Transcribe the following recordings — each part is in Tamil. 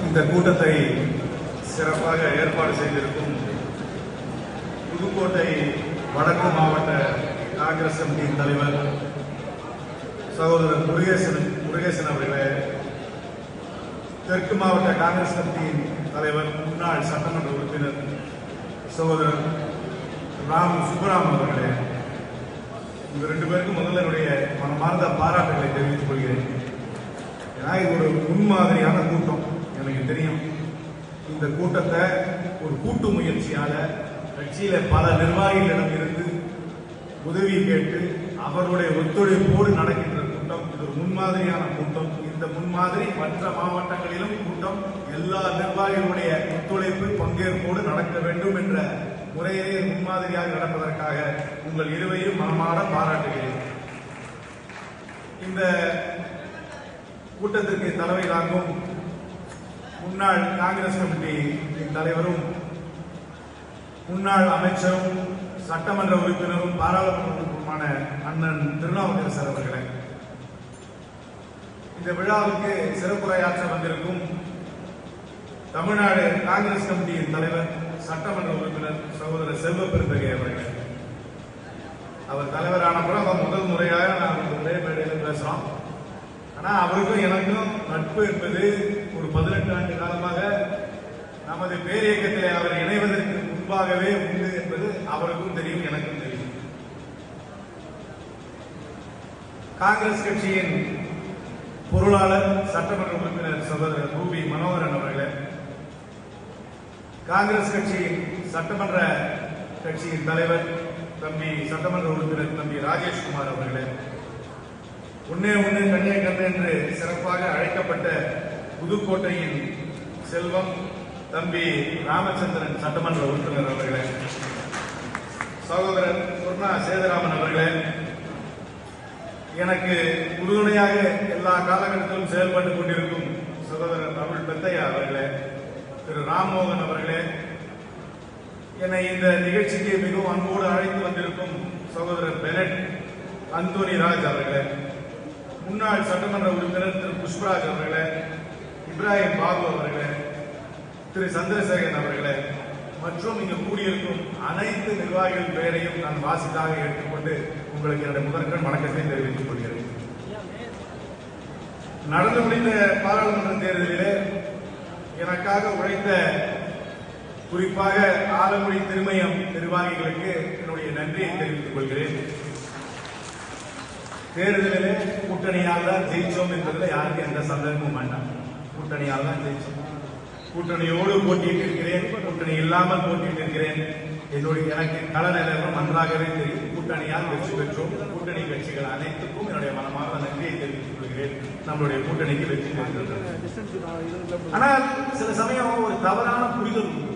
இந்த கூட்டத்தை சிறப்பாக ஏற்பாடு செய்திருக்கும் புதுக்கோட்டை வடக்கு மாவட்ட காங்கிரஸ் கமிட்டியின் தலைவர் சகோதரர் முருகேசன் அவர்களே, தெற்கு மாவட்ட காங்கிரஸ் கமிட்டியின் தலைவர் முன்னாள் சட்டமன்ற உறுப்பினர் சகோதரர் சுப்பராமன் அவர்களே, இந்த ரெண்டு பேருக்கும் முதல்ல என்னுடைய மனமார்ந்த பாராட்டுகளை தெரிவித்துக் கொள்கிறேன். ஏன்னா இது ஒரு முன்மாதிரியான கூட்டம். எனக்கு தெரியும் இந்த கூட்டத்தை ஒரு கூட்டு முயற்சியால கட்சியில பல நிர்வாகிகளிடம் இருந்து உதவி கேட்டு அவருடைய ஒத்துழைப்போடு நடக்கின்ற கூட்டம். இது ஒரு முன்மாதிரியான கூட்டம். இந்த முன்மாதிரி மற்ற மாவட்டங்களிலும் கூட்டம் எல்லா நிர்வாகிகளுடைய ஒத்துழைப்பு பங்கேற்போடு நடக்க வேண்டும் என்ற முறையிலே முன்மாதிரியாக நடப்பதற்காக உங்கள் இருவரையும் மனமாற பாராட்டுகிறேன். இந்த கூட்டத்திற்கு தலைமை தாங்கும் முன்னாள் காங்கிரஸ் கமிட்டி தலைவரும் முன்னாள் அமைச்சரும் சட்டமன்ற உறுப்பினரும் பாராளுமன்ற உறுப்பினருமான அண்ணன் திருநாவுக்கரசர் அவர்களே, இந்த விழாவுக்கு சிறப்புரையாற்ற வந்திருக்கும் தமிழ்நாடு காங்கிரஸ் கமிட்டியின் தலைவர் சட்டமன்ற உறுப்பினர் சகோதரர் செல்வ பெருந்தகை அவர்களே, அவர் தலைவரான பிறகு முதல் முறையாக நான் ஒரே மேடையில் பேசுறோம். ஆனா அவருக்கும் எனக்கும் நட்பு என்பது ஒரு 18 ஆண்டு காலமாக நமது பேரியக்கத்தில் அவர் இணைவதற்கு முன்பாகவே உண்டு என்பது அவருக்கும் தெரியும், எனக்கும் தெரியும். காங்கிரஸ் கட்சியின் பொருளாளர் சட்டமன்ற உறுப்பினர் சகோதரர் ரூபி மனோகரன் அவர்களே, காங்கிரஸ் கட்சியின் சட்டமன்ற கட்சியின் தலைவர் தம்பி சட்டமன்ற உறுப்பினர் தம்பி ராஜேஷ்குமார் அவர்களே, ஒன்னே ஒன்று கண்ணே கண்ணு என்று சிறப்பாக அழைக்கப்பட்ட புதுக்கோட்டையின் செல்வம் தம்பி ராமச்சந்திரன் சட்டமன்ற உறுப்பினர் அவர்களே, சகோதரர் சொர்ணா சேதுராமன் அவர்களே, எனக்கு உறுதுணையாக எல்லா காலகட்டத்திலும் செயல்பட்டுக் கொண்டிருக்கும் சகோதரர் தமிழ் பெத்தையா அவர்களே, திரு ராம்மோகன் அவர்களே, என்னை இந்த நிகழ்ச்சிக்கு மிகவும் அன்போடு அழைத்து வந்திருக்கும் சகோதரர் பெனட் அந்தோனி ராஜ் அவர்களே, முன்னாள் சட்டமன்ற உறுப்பினர் திரு புஷ்பராஜ் அவர்களே, இப்ராஹிம் பாபு அவர்களே, திரு சந்திரசேகரன் அவர்களே மற்றும் இங்கு கூடியிருக்கும் அனைத்து நிர்வாகிகள் பெயரையும் நான் வாசித்தாக ஏற்றுக்கொண்டு உங்களுக்கு என்னுடைய முதற்கண் வணக்கத்தை தெரிவித்துக் கொள்கிறேன். நடந்து முடிந்த பாராளுமன்ற தேர்தலிலே எனக்காக உழைத்த குறிப்பாக ஆலங்குடி திருமயம் நிர்வாகிகளுக்கு என்னுடைய நன்றியை தெரிவித்துக் கொள்கிறேன். தேர்தலிலே கூட்டணியால் தான் ஜெயிச்சோம் என்பதில் யாருக்கு எந்த சந்தேகமும் வேண்டாம். கூட்டணியால் தான் ஜெயிச்சோம். கூட்டணியோடு போட்டியிட்டு இருக்கிறேன், கூட்டணி இல்லாமல் போட்டியிட்டு இருக்கிறேன். எனக்கு கள நிலவரம் நன்றாகவே தெரியும். கூட்டணியால் வெற்றி பெற்றோம். கூட்டணி கட்சிகள் அனைத்துக்கும் என்னுடைய மனமார்ந்த நன்றியை தெரிவித்துக் கொள்கிறேன். நம்மளுடைய கூட்டணிக்கு வெற்றி பெற்றிருக்கிறது. ஆனால் சில சமயம் ஒரு தவறான புரிதல் உண்டு.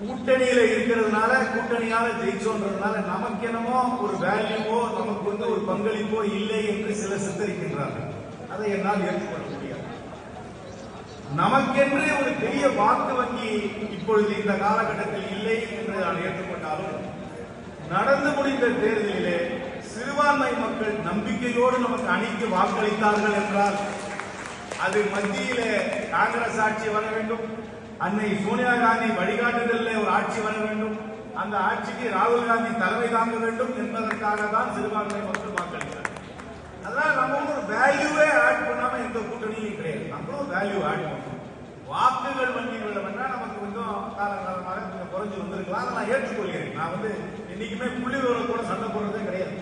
கூட்டணியில இருக்கிறதுனால கூட்டணியால ஜெயிச்சோன்றதுனால நமக்கு என்னமோ ஒரு வேல்யூவோ நமக்கு வந்து ஒரு பங்களிப்போ இல்லை என்று சிலர் சித்தரிக்கின்றார்கள். அதை என்னால் ஏற்றுக்கொள்ள முடியாது. நமக்கென்று ஒரு பெரிய வாக்கு வங்கி இப்பொழுது இந்த காலகட்டத்தில் இல்லை என்று நான் ஏற்றுக்கொண்டாலும் நடந்து முடிந்த தேர்தலிலே சிறுபான்மை மக்கள் நம்பிக்கையோடு நமக்கு அணிக்கு வாக்களித்தார்கள் என்றால் அது மத்தியிலே காங்கிரஸ் ஆட்சி வர வேண்டும், அன்னை சோனியா காந்தி வழிகாட்டுதலில் ஒரு ஆட்சி வர வேண்டும், அந்த ஆட்சிக்கு ராகுல் காந்தி தலைமை தாங்க வேண்டும் என்பதற்காக தான் சிறுபான்மை மக்கள் வாக்களித்தார். அதனால நம்ம ஒரு வேல்யூவே ஆட் பண்ணாம எந்த கூட்டணியும் கிடையாது. நம்மளும் வேல்யூ ஆட் பண்ணுவோம். வாக்குகள் வங்கிகள் வேணா நமக்கு கொஞ்சம் காலகாலமாக கொஞ்சம் குறைஞ்சு வந்திருக்கலாம். அதை நான் ஏற்றுக்கொள்கிறேன். நான் வந்து என்னைக்குமே புள்ளி விவரத்தோட சண்டை போடுறதே கிடையாது.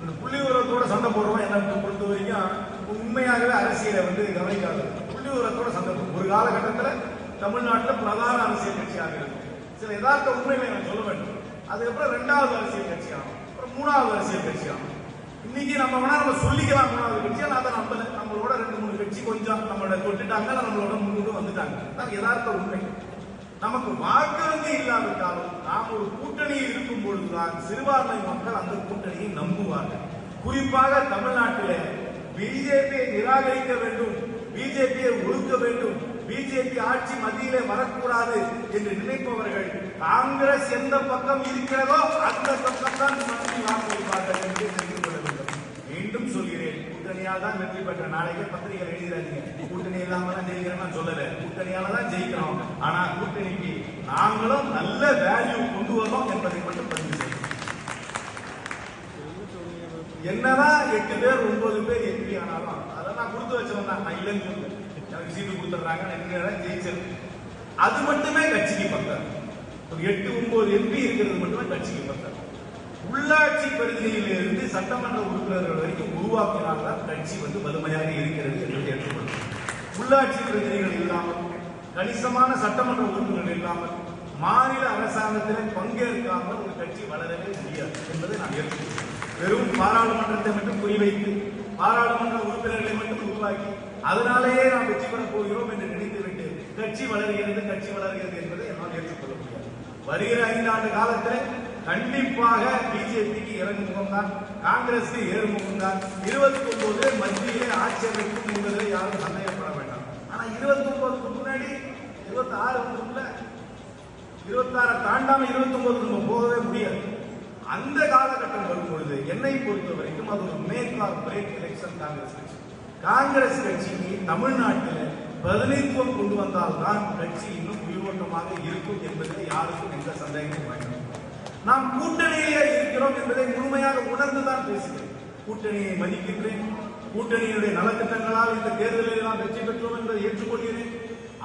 இந்த புள்ளி விவரத்தோட சண்டை போடுறோம் என்ன பொறுத்த வரைக்கும் உண்மையாகவே அரசியலை வந்து கவனிக்காது. புள்ளி விவரத்தோட சண்டை போடும். ஒரு காலகட்டத்தில் தமிழ்நாட்டில் பிரதான அரசியல் கட்சியாக இருக்கும். சில யதார்த்த உண்மைகளை நான் சொல்ல வேண்டும். அதுக்கப்புறம் 2வது அரசியல் கட்சியாகும், அப்புறம் 3வது அரசியல் கட்சியாகும். இன்னைக்கு நம்ம வேணா நம்ம சொல்லிக்கலாம் 3வது கட்சியா. நான் தான் நம்பல. நம்மளோட 2-3 கட்சி கொஞ்சம் நம்மளோட தொட்டுட்டாங்க, நம்மளோட முன்னுக்கு வந்துட்டாங்க. அது யதார்த்த உண்மை. நமக்கு வாக்கு வங்கி இல்லாவிட்டாலும் நாம் ஒரு கூட்டணியில் இருக்கும் பொழுதுதான் சிறுபான்மை மக்கள் அந்த கூட்டணியை நம்புவார்கள். குறிப்பாக தமிழ்நாட்டிலே பிஜேபியை நிராகரிக்க வேண்டும், பிஜேபியை ஒடுக்க வேண்டும், பிஜேபி ஆட்சி மத்தியிலே வரக்கூடாது என்று நினைப்பவர்கள் காங்கிரஸ் எந்த பக்கம் இருக்கிறதோ அந்த பக்கம் தான் வாக்களிப்பார்கள் என்று தெரிந்து கொள்ள வேண்டும். மீண்டும் சொல்கிறேன், கூட்டணி கூட்டணியால் தான் வெற்றி பெற்ற. நாளைக்கே பத்திரிகை எழுதிடாதீங்க கூட்டணி இல்லாம தான் ஜெயிக்கிறோம் சொல்லல, கூட்டணியால தான் ஜெயிக்கிறோம். ஆனா கூட்டணிக்கு நாங்களும் நல்ல வேல்யூ கொண்டு வரோம் என்பதை மட்டும் பதிவு செய்யும். என்னதான் 8 பேர் 9 பேர் எம்பி ஆனாலும் அதெல்லாம் கொடுத்து வச்சவன் தான். நான் இல்லைன்னு சொல்லுவேன், எனக்கு சீட்டு கொடுத்துட்றாங்க ஜெயிச்சது. அது மட்டுமே கட்சிக்கு பத்தாது. ஒரு 8 9 எம்பி இருக்கிறது மட்டுமே கட்சிக்கு பத்தாது. உள்ளாட்சி பிரதிநிதியிலிருந்து சட்டமன்ற உறுப்பினர்கள் வரைக்கும் உருவாக்கினால்தான் கட்சி வலிமையாக இருக்கிறது என்று ஏற்றுக்கொள்ளும். உள்ளாட்சி பிரதிநிதிகள் இல்லாமல், கணிசமான சட்டமன்ற உறுப்பினர்கள் இல்லாமல், மாநில அரசாங்கத்தில் பங்கேற்காமல் ஒரு கட்சி வளரவே முடியாது என்பதை நான் ஏற்றுக்கொள்கிறேன். வெறும் பாராளுமன்றத்தை மட்டும் குறிவைத்து பாராளுமன்ற உறுப்பினர்களை மட்டும் உருவாக்கி அதனாலேயே நாம் வெற்றி பெறப் போகிறோம் என்று நினைத்துவிட்டு கட்சி வளர்கிறது என்பதை என்னால் ஏற்றுக்கொள்ள முடியாது. வருகிற 5 ஆண்டு காலத்தில் கண்டிப்பாக பிஜேபிக்கு 2 முகம்தான், காங்கிரஸுக்கு 7 முகம்தான். 29 மத்தியிலே ஆட்சி அமைக்கும் என்பதில் யாரும் சந்தேகப்பட வேண்டாம். ஆனா 29க்கு முன்னாடி 26 வந்துள்ள 26 தாண்டாம 29 நம்ம போகவே முடியாது. அந்த காலகட்டம் வரும்பொழுது என்னை பொறுத்த வரைக்கும் அது ஒரு make or break election. Congress கட்சிக்கு தமிழ்நாட்டில் பிரதிநிதித்துவம் கொண்டு வந்தால்தான் கட்சி இன்னும் உயிரோட்டமாக இருக்கும் என்பதில் யாருக்கும் எந்த சந்தேகமும் வேண்டாம். நாம் கூட்டணியிலே இருக்கிறோம் என்பதை முழுமையாக உணர்ந்துதான் பேசுகிறேன். கூட்டணியை மதிக்கின்றேன். கூட்டணியினுடைய நலத்திட்டங்களால் இந்த தேர்தலில் நாம் வெற்றி பெற்றோம் என்பதை ஏற்றுக்கொள்கிறேன்.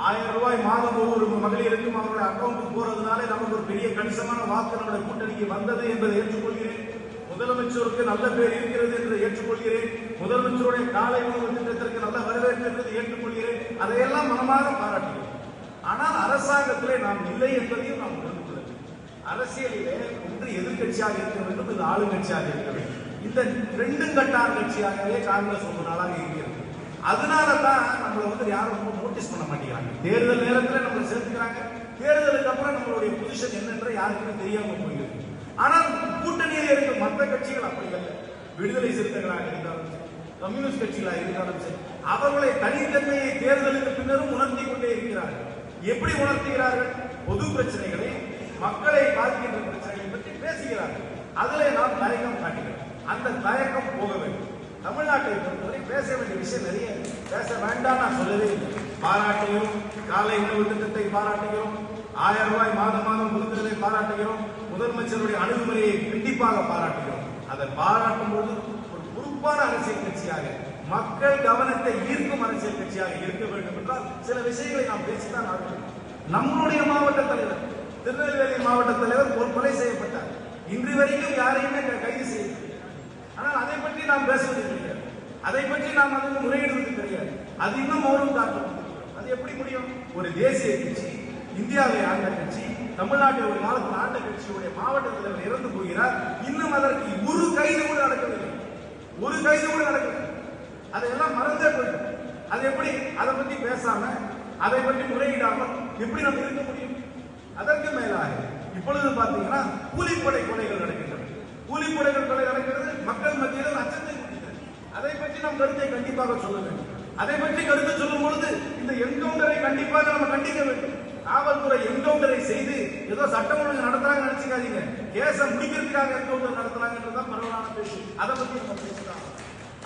1000 ரூபாய் மாதம் ஒவ்வொரு மகளிருக்கும் அவருடைய அக்கௌண்ட் போறதுனாலே நமக்கு ஒரு பெரிய கணிசமான வாக்கு நம்முடைய கூட்டணிக்கு வந்தது என்பதை ஏற்றுக்கொள்கிறேன். முதலமைச்சருக்கு நல்ல பேர் இருக்கிறது என்று ஏற்றுக்கொள்கிறேன். முதலமைச்சருடைய காலை உணவு திட்டத்திற்கு நல்ல வரவேற்பு என்பதை ஏற்றுக்கொள்கிறேன். அதையெல்லாம் மனமாக பாராட்டுகிறேன். ஆனால் அரசாங்கத்திலே நாம் இல்லை என்பதையும் நாம் உணர்ந்து கொள்ள வேண்டும். அரசியலிலே ஒன்று எதிர்கட்சியாக இருக்க வேண்டும், இது ஆளுங்கட்சியாக இருக்க வேண்டும். இந்த 2 கட்டான கட்சியாகவே காங்கிரஸ் ரொம்ப நாளாக இருக்கிறது. அதனாலதான் நம்மளை யாரும் ரொம்ப நோட்டீஸ் பண்ண மாட்டேங்கிறாங்க. தேர்தல் நேரத்தில் நம்மளை சேர்த்துக்கிறாங்க. தேர்தலுக்கு அப்புறம் நம்மளுடைய பொசிஷன் என்னென்ற யாருக்குமே தெரியாம போயிருக்கு. ஆனால் கூட்டணியில் இருக்கும் மற்ற கட்சிகள் அப்படி அல்ல. விடுதலை சிறுத்தைகளாக இருந்தாலும் சரி, கம்யூனிஸ்ட் கட்சிகளாக இருந்தாலும் சரி, அவர்களை தனித்தன்மையை தேர்தலுக்கு பின்னரும் உணர்த்தி கொண்டே இருக்கிறார்கள். எப்படி உணர்த்துகிறார்கள்? பொது பிரச்சனைகளை, மக்களை பாதிக்கின்ற பிரச்சனைகளை பற்றி பேசுகிறார்கள். அதிலே நாம் தயக்கம் காட்டுகிறோம். அந்த தயக்கம் போக வேண்டும். தமிழ்நாட்டை பொறுத்தவரை பேச வேண்டிய விஷயம் நிறைய, பேச வேண்டாம் நான் சொல்லவே இல்லை. பாராட்டுகிறோம், காலை உணவு திட்டத்தை பாராட்டுகிறோம், 1000 ரூபாய் மாதம் கொடுக்கிறதை பாராட்டுகிறோம், முதலமைச்சருடைய அணுகுமுறையை கண்டிப்பாக பாராட்டுகிறோம். அதை பாராட்டும் போது ஒரு பொறுப்பான அரசியல் கட்சியாக, மக்கள் கவனத்தை ஈர்க்கும் அரசியல் கட்சியாக இருக்க வேண்டும் என்றால் சில விஷயங்களை நாம் பேசித்தான் ஆகணும். நம்முடைய மாவட்ட தலைவர், திருநெல்வேலி மாவட்ட தலைவர் ஒரு கொலை செய்யப்பட்டார். இன்று வரைக்கும் யாரையுமே கைது செய்யவில்லை. ஆனால் அதை பற்றி நாம் பேசுவது கிடையாது. அதை பற்றி நாம் முறையிடுவது கிடையாது. அது இன்னும் மௌனம் காட்டும். அது எப்படி முடியும்? ஒரு தேசிய கட்சி, இந்தியாவை ஆண்ட கட்சி, தமிழ்நாட்டில் ஒரு காலத்தில் ஆண்ட கட்சியுடைய மாவட்ட தலைவர் இறந்து போகிறார். இன்னும் அதற்கு ஒரு கைது கூட நடக்கவில்லை. ஒரு கைது கூட நடக்கவில்லை. அதையெல்லாம் மறந்தே போயிடும். அது எப்படி அதை பற்றி பேசாம, அதை பற்றி முறையிடாமல் எப்படி நம்ம இருக்க முடியும்? அதற்கு மேலாக இப்பொழுது பார்த்தீங்கன்னா கூலிப்படை கொலைகள் நடக்கின்றன. கூலிப்படைகள் கொலை நடக்கிறது, மக்கள் மத்தியில் அச்சத்தை கொடுக்கிறது. அதை பற்றி நாம் கருத்தை கண்டிப்பாக சொல்ல வேண்டும். அதை பற்றி கருத்து சொல்லும் பொழுது இந்த என்கவுண்டரை கண்டிப்பாக நம்ம கண்டிக்க வேண்டும். காவல்துறை என்கவுண்டரை செய்து ஏதோ சட்டம் ஒழுங்கு நடத்துறாங்க நினைச்சுக்காதீங்க. கேச முடிக்கிறதுக்காக என்கவுண்டர் நடத்துறாங்கன்றதான் பரவலான பேச்சு. அதை பத்தி நம்ம பேசலாம்.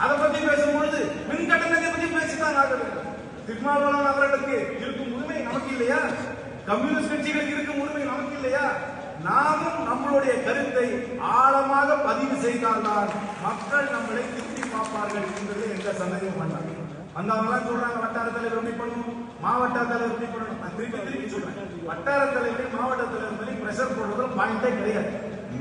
அதை பத்தி பேசும்பொழுது மின் கட்டணத்தை பத்தி பேசித்தான் ஆக வேண்டும். திருமாவளவன் அவர்களுக்கு இருக்கும் உரிமை நமக்கு இல்லையா? கம்யூனிஸ்ட் கட்சிகளுக்கு இருக்கும் உரிமை நமக்கு இல்லையா? நாமும் நம்மளுடைய கருத்தை ஆழமாக பதிவு செய்தால்தான் மக்கள் நம்மளை திருப்பி பார்ப்பார்கள் என்பது எந்த சந்தேகமும் வேண்டாம். வந்தவங்களாம் சொல்றாங்க வட்டார தலைவர் எப்படி பண்ணணும், மாவட்ட தலைவர் எப்படி பண்ணணும். நான் திருப்பி சொல்றேன், வட்டார தலைவர் மாவட்ட தலைவர் மாதிரி பிரஷர் போடுறதுல பாயிண்டே கிடையாது.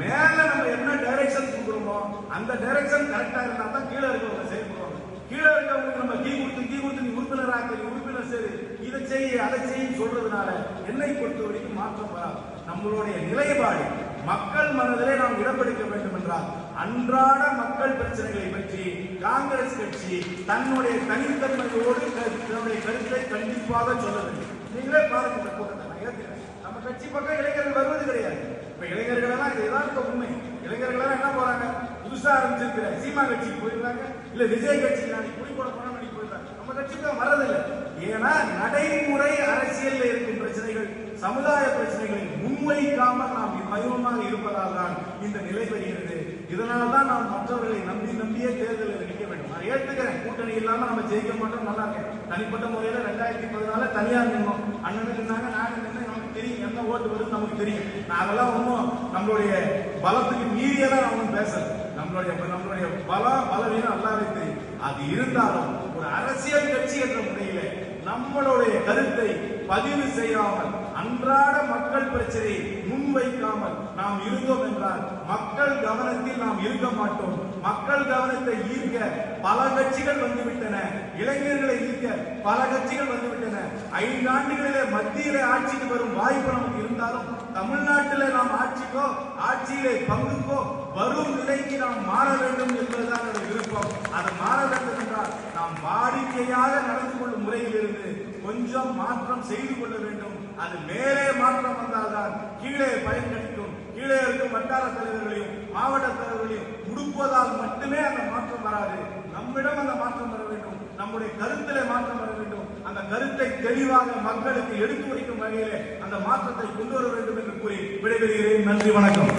மேல நம்ம என்ன டைரக்ஷன் கொடுக்குறோமோ அந்த டைரக்ஷன் கரெக்டா இருந்தா தான் கீழே இருக்கவங்க செயல்படுவாங்க. கீழே இருக்கவங்களுக்கு நம்ம கீ கொடுத்து நீ உறுப்பினராக உறுப்பினர் சரி இதை செய்ய அதை செய்ய சொல்றதுனால என்னை பொறுத்த வரைக்கும் மாற்றம் வராது. நம்மளுடைய நிலைப்பாடு மக்கள் மனதிலே நாம் இடம் பிடிக்க வேண்டும் என்றால் அன்றாட மக்கள் பிரச்சனைகளை பற்றி காங்கிரஸ் கட்சி தன்னுடைய தனித்தன்மையோடு தன்னுடைய கருத்தை கண்டிப்பாக சொல்ல வேண்டும். நீங்களே பாருங்க, இந்த கூட்டத்தை நான் ஏற்கிறேன். நம்ம கட்சி பக்கம் இளைஞர்கள் வருவது கிடையாது. இப்ப இளைஞர்கள் எல்லாம் இது யதார்த்த உண்மை. இளைஞர்கள் எல்லாம் என்ன போறாங்க, புதுசா ஆரம்பிச்சிருக்கிற சீமா கட்சிக்கு போயிருந்தாங்க, இல்ல விஜய் கட்சிக்கு நாளைக்கு குடிப்போட போனா போயிருந்தாங்க. நம்ம கட்சிக்கு வரதில்லை. ஏன்னா நடைமுறை அரசியல் இருக்கும் பிரச்சனைகள், சமுதாய பிரச்சனைகளை முன்வைக்காமல் நாம் மௌனமாக இருப்பதால் தான் இந்த நிலை வருகிறது. இதனால்தான் நாம் மற்றவர்களை நம்பியே தேர்தலில் நிற்க வேண்டும். நான் ஏற்றுக்கிறேன், கூட்டணி இல்லாம நம்ம ஜெயிக்க மாட்டோம், நல்லா இருக்கேன். தனிப்பட்ட முறையில 2014 தனியார் நின்னோம், அண்ணன் நின்னாங்க, நாங்க நின்று, நமக்கு தெரியும் என்ன ஓட்டு வருது, நமக்கு தெரியும். நாங்கெல்லாம் ஒன்றும் நம்மளுடைய பலத்துக்கு மீறியெல்லாம் நான் ஒன்றும் பேசல. நம்மளுடைய பலவீனம் நல்லாவே தெரியும். அது இருந்தாலும் ஒரு அரசியல் கட்சி என்ற முறையில நம்மளுடைய கருத்தை பதிவு செய்யாமல், அன்றாட மக்கள் பிரச்சனையை முன்வைக்காமல் நாம் இருந்தோம் என்றால் மக்கள் கவனத்தில் நாம் இருக்க மாட்டோம். மக்கள் கவனத்தை ஈர்க்க பல கட்சிகள் வந்துவிட்டன, இளைஞர்களை ஈர்க்க பல கட்சிகள் வந்துவிட்டன. 5 ஆண்டுகளிலே மத்தியிலே ஆட்சிக்கு வரும் வாய்ப்பு நமக்கு இருந்தாலும் தமிழ்நாட்டிலே நாம் ஆட்சியிலே பங்குக்கோ வரும் நிலைக்கு நாம் மாற வேண்டும் என்பதுதான் என்னுடைய விருப்பம். அது மாற வேண்டும் என்றால் நாம் வாடிக்கையாக நடந்து கொள்ளும் முறையிலிருந்து கொஞ்சம் மாற்றம் செய்து கொள்ள வேண்டும். அது மேலே மாற்றம் வந்தால்தான் கீழே பயன் கிடைக்கும். கீழே இருக்கும் வட்டார தலைவர்களையும் மாவட்ட தலைவர்களையும் முடுக்குவதால் மட்டுமே அந்த மாற்றம் வராது. நம்மிடம் அந்த மாற்றம் வர வேண்டும், நம்முடைய கருத்திலே மாற்றம் வர வேண்டும். அந்த கருத்தை தெளிவாக மக்களுக்கு எடுத்து வைக்கும் வகையிலே அந்த மாற்றத்தை கொண்டு வர வேண்டும் என்று கூறி விடைபெறுகிறேன். நன்றி, வணக்கம்.